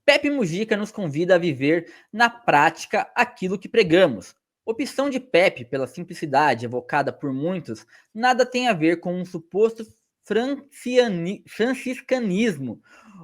Pepe Mujica nos convida a viver na prática aquilo que pregamos. Opção de Pepe, pela simplicidade evocada por muitos, nada tem a ver com um suposto franciscanismo.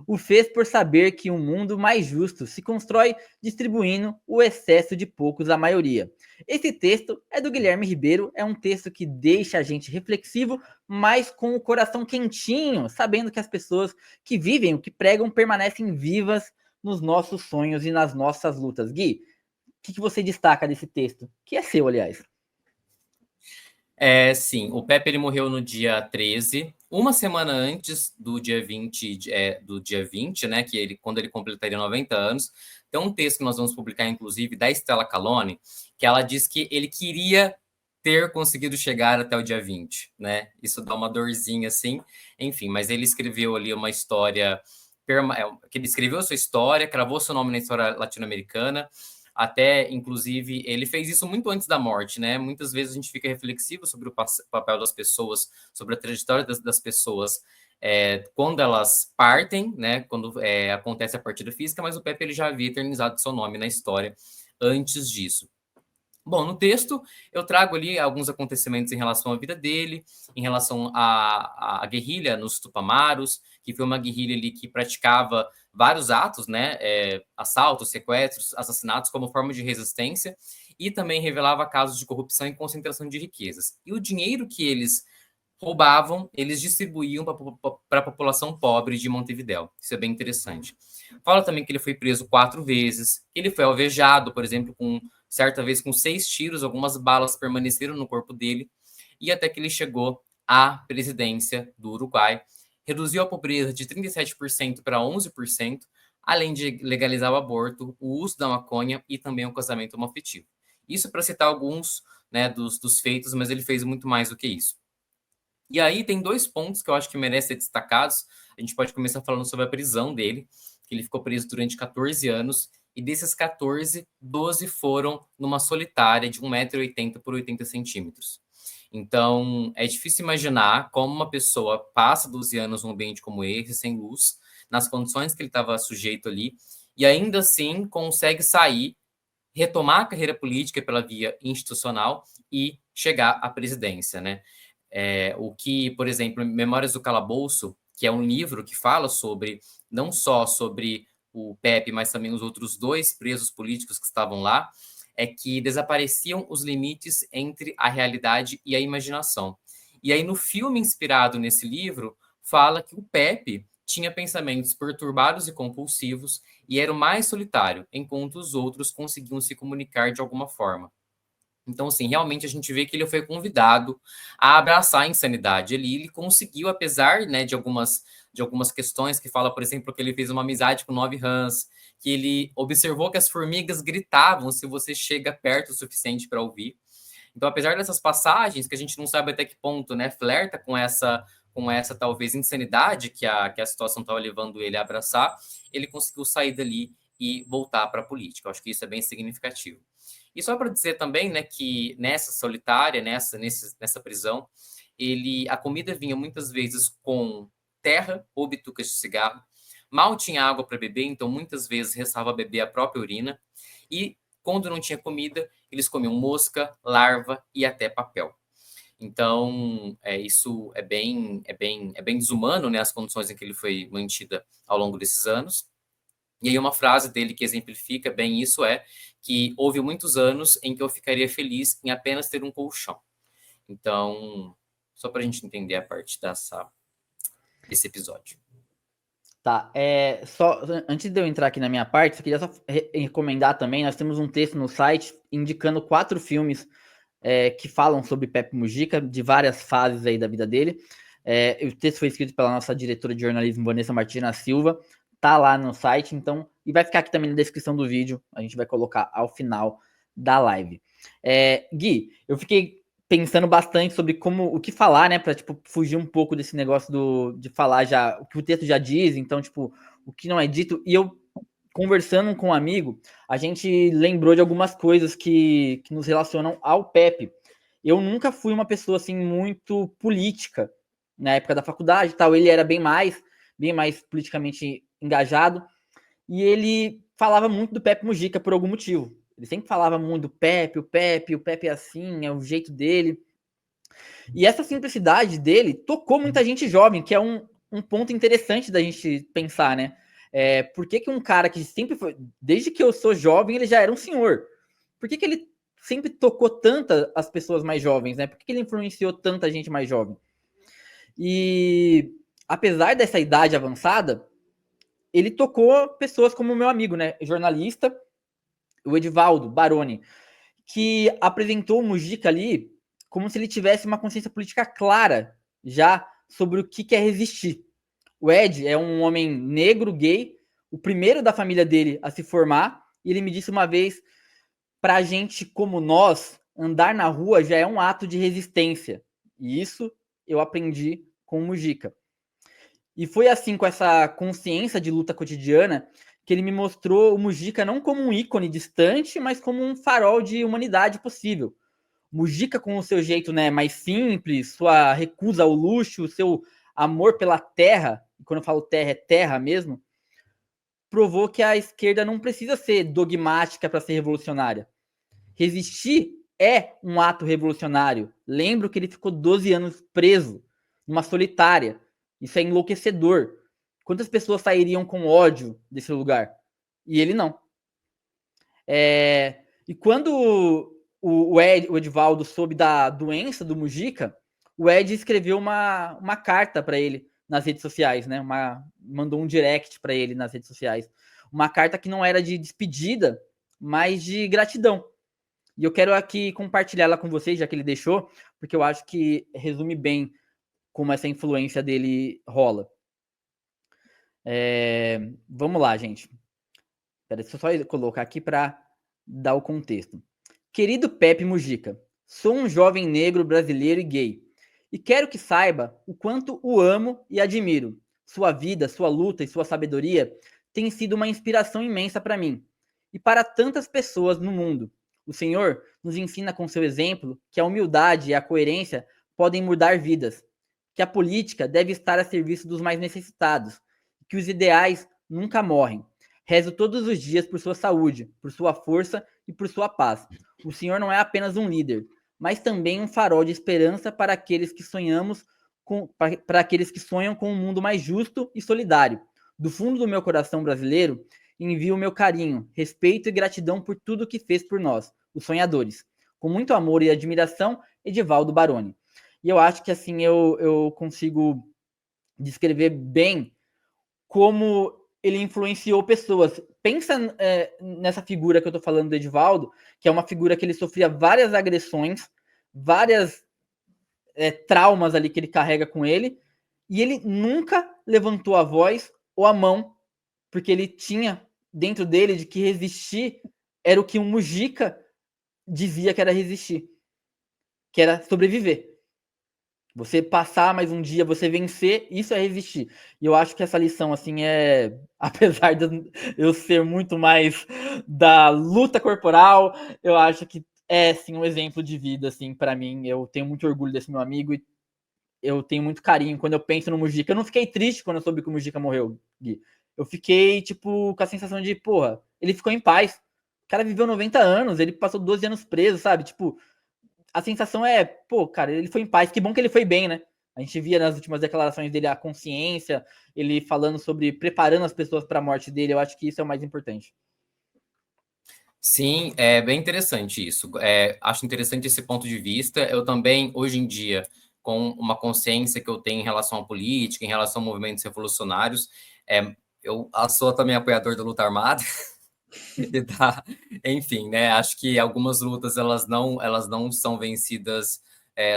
O fez por saber que um mundo mais justo se constrói distribuindo o excesso de poucos à maioria. Esse texto é do Guilherme Ribeiro, é um texto que deixa a gente reflexivo, mas com o coração quentinho, sabendo que as pessoas que vivem o que pregam permanecem vivas nos nossos sonhos e nas nossas lutas. Gui, o que você destaca desse texto? Que é seu, aliás. Sim, o Pepe ele morreu no dia 13, uma semana antes do dia 20, né, quando ele completaria 90 anos. Tem um texto que nós vamos publicar, inclusive, da Stella Calone, que ela diz que ele queria ter conseguido chegar até o dia 20, né? Isso dá uma dorzinha, assim. Enfim, mas ele escreveu ali uma história, que ele escreveu sua história, cravou seu nome na história latino-americana. Até, inclusive, ele fez isso muito antes da morte, né? Muitas vezes a gente fica reflexivo sobre o papel das pessoas, sobre a trajetória das pessoas, quando elas partem, né? Quando acontece a partida física, mas o Pepe ele já havia eternizado seu nome na história antes disso. Bom, no texto eu trago ali alguns acontecimentos em relação à vida dele, em relação à guerrilha nos Tupamaros, que foi uma guerrilha ali que praticava vários atos, né, assaltos, sequestros, assassinatos como forma de resistência, e também revelava casos de corrupção e concentração de riquezas. E o dinheiro que eles roubavam, eles distribuíam para a população pobre de Montevidéu. Isso é bem interessante. Fala também que ele foi preso 4 vezes, que ele foi alvejado, por exemplo, certa vez com 6 tiros, algumas balas permaneceram no corpo dele, e até que ele chegou à presidência do Uruguai, reduziu a pobreza de 37% para 11%, além de legalizar o aborto, o uso da maconha e também o casamento homoafetivo. Isso para citar alguns, né, dos feitos, mas ele fez muito mais do que isso. E aí tem 2 pontos que eu acho que merecem ser destacados. A gente pode começar falando sobre a prisão dele, que ele ficou preso durante 14 anos, e desses 14, 12 foram numa solitária de 1,80 m por 80 centímetros. Então, é difícil imaginar como uma pessoa passa 12 anos num ambiente como esse, sem luz, nas condições que ele estava sujeito ali, e ainda assim consegue sair, retomar a carreira política pela via institucional e chegar à presidência, né? O que, por exemplo, Memórias do Calabouço, que é um livro que fala sobre, não só sobre o Pepe, mas também os outros 2 presos políticos que estavam lá, é que desapareciam os limites entre a realidade e a imaginação. E aí, no filme inspirado nesse livro, fala que o Pepe tinha pensamentos perturbados e compulsivos e era o mais solitário, enquanto os outros conseguiam se comunicar de alguma forma. Então, assim, realmente a gente vê que ele foi convidado a abraçar a insanidade. Ele conseguiu, apesar, né, de algumas questões que fala, por exemplo, que ele fez uma amizade com 9 rãs, que ele observou que as formigas gritavam se você chega perto o suficiente para ouvir. Então, apesar dessas passagens, que a gente não sabe até que ponto, né, flerta com essa talvez insanidade que a situação estava levando ele a abraçar, ele conseguiu sair dali e voltar para a política. Eu acho que isso é bem significativo. E só para dizer também, né, que nessa solitária, nessa prisão, a comida vinha muitas vezes com terra ou bitucas de cigarro. Mal tinha água para beber, então muitas vezes restava beber a própria urina. E quando não tinha comida, eles comiam mosca, larva e até papel. Então, isso é bem desumano, né, as condições em que ele foi mantida ao longo desses anos. E aí uma frase dele que exemplifica bem isso é que houve muitos anos em que eu ficaria feliz em apenas ter um colchão. Então, só para a gente entender a parte desse episódio. Tá, só antes de eu entrar aqui na minha parte, eu queria só recomendar também, nós temos um texto no site indicando 4 filmes que falam sobre Pepe Mujica, de várias fases aí da vida dele. O texto foi escrito pela nossa diretora de jornalismo, Vanessa Martina Silva, tá lá no site, então, e vai ficar aqui também na descrição do vídeo, a gente vai colocar ao final da live. Gui, eu fiquei pensando bastante sobre o que falar, né, pra, tipo, fugir um pouco desse negócio de falar já o que o texto já diz, então, tipo, o que não é dito, e eu, conversando com um amigo, a gente lembrou de algumas coisas que nos relacionam ao Pepe. Eu nunca fui uma pessoa, assim, muito política na época da faculdade e tal, ele era bem mais politicamente engajado, e ele falava muito do Pepe Mujica por algum motivo. Ele sempre falava muito do Pepe, o Pepe é assim, é o jeito dele. E essa simplicidade dele tocou muita gente jovem, que é um ponto interessante da gente pensar, né? Por que um cara que sempre foi, desde que eu sou jovem, ele já era um senhor? Por que ele sempre tocou tanto as pessoas mais jovens, né? Por que ele influenciou tanta gente mais jovem? E apesar dessa idade avançada, ele tocou pessoas como o meu amigo, né? Jornalista, o Edivaldo Baroni, que apresentou o Mujica ali como se ele tivesse uma consciência política clara já sobre o que é resistir. O Ed é um homem negro, gay, o primeiro da família dele a se formar, e ele me disse uma vez, pra gente como nós, andar na rua já é um ato de resistência. E isso eu aprendi com o Mujica. E foi assim, com essa consciência de luta cotidiana, que ele me mostrou o Mujica não como um ícone distante, mas como um farol de humanidade possível. Mujica, com o seu jeito, né, mais simples, sua recusa ao luxo, seu amor pela terra, e quando eu falo terra, é terra mesmo, provou que a esquerda não precisa ser dogmática para ser revolucionária. Resistir é um ato revolucionário. Lembro que ele ficou 12 anos preso, numa solitária. Isso é enlouquecedor. Quantas pessoas sairiam com ódio desse lugar? E ele não. E quando o Edivaldo soube da doença do Mujica, o Ed escreveu uma carta para ele nas redes sociais, né? Mandou um direct para ele nas redes sociais. Uma carta que não era de despedida, mas de gratidão. E eu quero aqui compartilhar ela com vocês, já que ele deixou, porque eu acho que resume bem como essa influência dele rola. Vamos lá, gente. Deixa eu só colocar aqui para dar o contexto. Querido Pepe Mujica, sou um jovem negro brasileiro e gay, e quero que saiba o quanto o amo e admiro. Sua vida, sua luta e sua sabedoria têm sido uma inspiração imensa para mim e para tantas pessoas no mundo. O Senhor nos ensina com seu exemplo que a humildade e a coerência podem mudar vidas, que a política deve estar a serviço dos mais necessitados, que os ideais nunca morrem. Rezo todos os dias por sua saúde, por sua força e por sua paz. O Senhor não é apenas um líder, mas também um farol de esperança para aqueles que para aqueles que sonham com um mundo mais justo e solidário. Do fundo do meu coração brasileiro, envio o meu carinho, respeito e gratidão por tudo que fez por nós, os sonhadores. Com muito amor e admiração, Edivaldo Baroni. E eu acho que assim eu consigo descrever bem como ele influenciou pessoas. Pensa nessa figura que eu tô falando do Edivaldo, que é uma figura que ele sofria várias agressões, várias traumas ali que ele carrega com ele, e ele nunca levantou a voz ou a mão, porque ele tinha dentro dele de que resistir era o que um Mujica dizia que era resistir, que era sobreviver. Você passar mais um dia, você vencer, isso é resistir. E eu acho que essa lição, assim, apesar de eu ser muito mais da luta corporal, eu acho que é, sim, um exemplo de vida, assim, para mim. Eu tenho muito orgulho desse meu amigo e eu tenho muito carinho quando eu penso no Mujica. Eu não fiquei triste quando eu soube que o Mujica morreu, Gui. Eu fiquei, tipo, com a sensação de, porra, ele ficou em paz. O cara viveu 90 anos, ele passou 12 anos preso, sabe? Tipo, a sensação é, pô, cara, ele foi em paz, que bom que ele foi bem, né? A gente via nas últimas declarações dele a consciência, ele falando sobre preparando as pessoas para a morte dele. Eu acho que isso é o mais importante. Sim, é bem interessante isso. Acho interessante esse ponto de vista. Eu também, hoje em dia, com uma consciência que eu tenho em relação à política, em relação a movimentos revolucionários, eu sou também apoiador da luta armada. Enfim, né? Acho que algumas lutas elas não são vencidas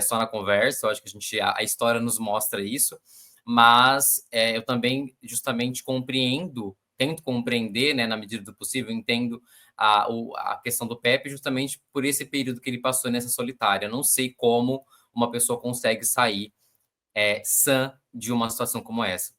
só na conversa. Eu acho que a história nos mostra isso. Mas eu também justamente tento compreender, né, na medida do possível, entendo a questão do Pepe justamente por esse período que ele passou nessa solitária. Não sei como uma pessoa consegue sair sã de uma situação como essa.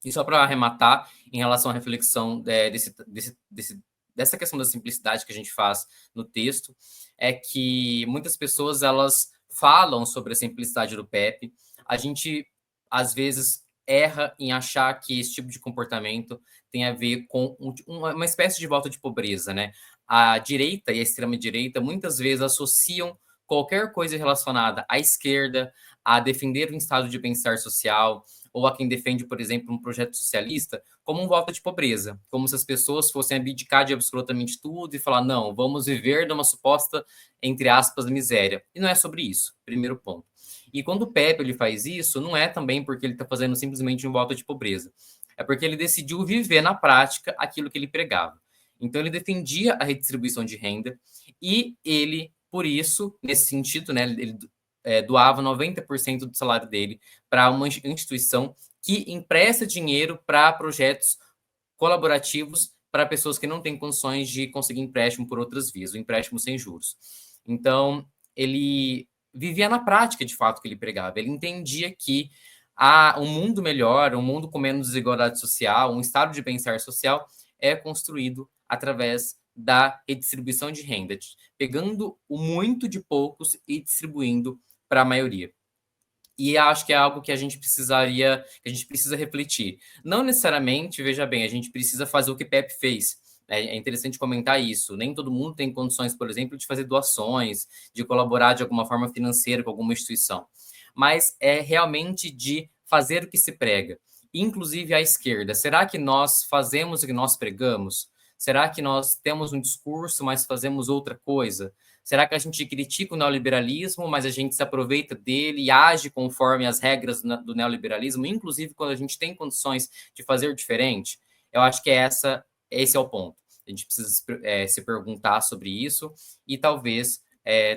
E só para arrematar, em relação à reflexão dessa questão da simplicidade que a gente faz no texto, é que muitas pessoas elas falam sobre a simplicidade do Pepe. A gente, às vezes, erra em achar que esse tipo de comportamento tem a ver com uma espécie de volta de pobreza, né? A direita e a extrema-direita muitas vezes associam qualquer coisa relacionada à esquerda, a defender um estado de bem-estar social, ou a quem defende, por exemplo, um projeto socialista, como um voto de pobreza, como se as pessoas fossem abdicar de absolutamente tudo e falar, não, vamos viver numa suposta, entre aspas, miséria. E não é sobre isso, primeiro ponto. E quando o Pepe ele faz isso, não é também porque ele está fazendo simplesmente um voto de pobreza, é porque ele decidiu viver na prática aquilo que ele pregava. Então ele defendia a redistribuição de renda e ele, por isso, nesse sentido, né, ele doava 90% do salário dele para uma instituição que empresta dinheiro para projetos colaborativos para pessoas que não têm condições de conseguir empréstimo por outras vias, o empréstimo sem juros. Então, ele vivia na prática, de fato, que ele pregava. Ele entendia que um mundo melhor, um mundo com menos desigualdade social, um estado de bem-estar social é construído através da redistribuição de renda, pegando o muito de poucos e distribuindo para a maioria. E acho que é algo que a gente precisa refletir. Não necessariamente, veja bem, a gente precisa fazer o que Pepe fez. É interessante comentar isso. Nem todo mundo tem condições, por exemplo, de fazer doações, de colaborar de alguma forma financeira com alguma instituição. Mas é realmente de fazer o que se prega. Inclusive a esquerda. Será que nós fazemos o que nós pregamos? Será que nós temos um discurso, mas fazemos outra coisa? Será que a gente critica o neoliberalismo, mas a gente se aproveita dele e age conforme as regras do neoliberalismo, inclusive quando a gente tem condições de fazer diferente? Eu acho que esse é o ponto. A gente precisa se perguntar sobre isso e talvez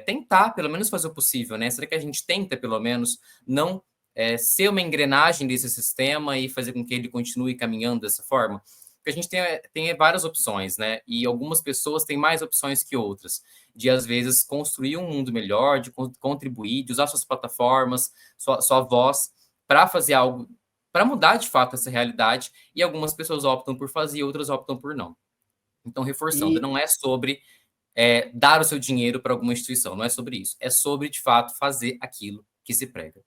tentar, pelo menos, fazer o possível, né? Será que a gente tenta, pelo menos, não ser uma engrenagem desse sistema e fazer com que ele continue caminhando dessa forma? Porque a gente tem várias opções, né? E algumas pessoas têm mais opções que outras, de às vezes construir um mundo melhor, de contribuir, de usar suas plataformas, sua voz para fazer algo, para mudar de fato essa realidade. E algumas pessoas optam por fazer, outras optam por não. Então, reforçando, não é sobre dar o seu dinheiro para alguma instituição, não é sobre isso. É sobre, de fato, fazer aquilo que se prega.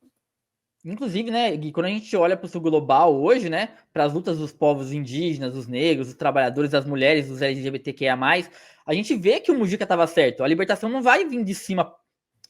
Inclusive, né, Gui, quando a gente olha para o sul global hoje, né, para as lutas dos povos indígenas, dos negros, dos trabalhadores, das mulheres, dos LGBTQIA+, a gente vê que o Mujica estava certo. A libertação não vai vir de cima,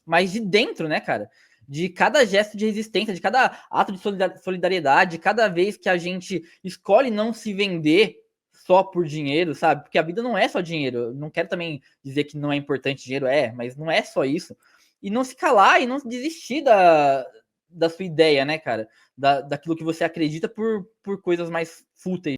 mas de dentro, né, cara? De cada gesto de resistência, de cada ato de solidariedade, cada vez que a gente escolhe não se vender só por dinheiro, sabe? Porque a vida não é só dinheiro. Eu não quero também dizer que não é importante dinheiro, mas não é só isso. E não se calar e não desistir da sua ideia, né, cara? Daquilo que você acredita por coisas mais fúteis.